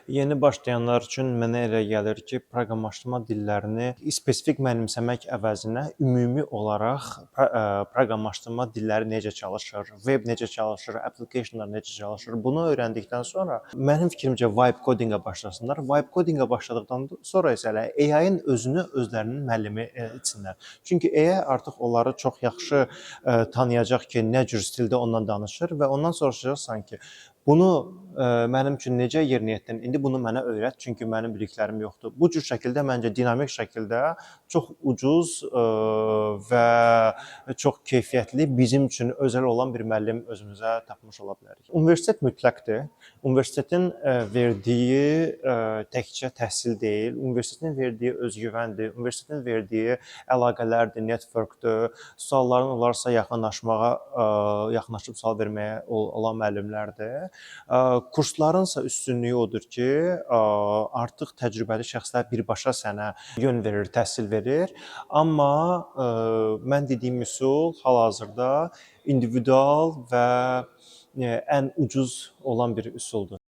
Yeni başlayanlar üçün mənə elə gəlir ki, proqramlaşdırma dillərini spesifik mənimsəmək əvəzinə ümumi olaraq proqramlaşdırma dilləri necə çalışır, web necə çalışır, applicationlar necə çalışır, bunu öyrəndikdən sonra mənim fikrimcə vibe codinqə başlasınlar. Vibe codinqə başladıqdan sonra isə elə AI-ın özünü özlərinin müəllimi etsinlər. Çünki AI artıq onları çox yaxşı tanıyacaq ki, nə cür stildə ondan danışır və ondan soruşacaqsan ki, bunu mənim üçün necə yerinə yetirdin? İndi bunu mənə öyrət, çünki mənim biliklərim yoxdur. Bu cür şəkildə məncə dinamik şəkildə çox ucuz və çox keyfiyyətli, bizim üçün özəl olan bir müəllim özümüzə tapmış ola bilərik. Universitet mütləqdir. Universitetin verdiyi təkcə təhsil deyil, universitetin verdiyi özgüvəndir, universitetin verdiyi əlaqələrdir, networkdur, sualların olarsa yaxınlaşıb sual verməyə olan müəllimlərdir. Kurslarınsa üstünlüyü odur ki, artıq təcrübəli şəxslər birbaşa sənə yön verir, təhsil verir. Amma mən dediyim üsul hal-hazırda individual və ən ucuz olan bir üsuldur.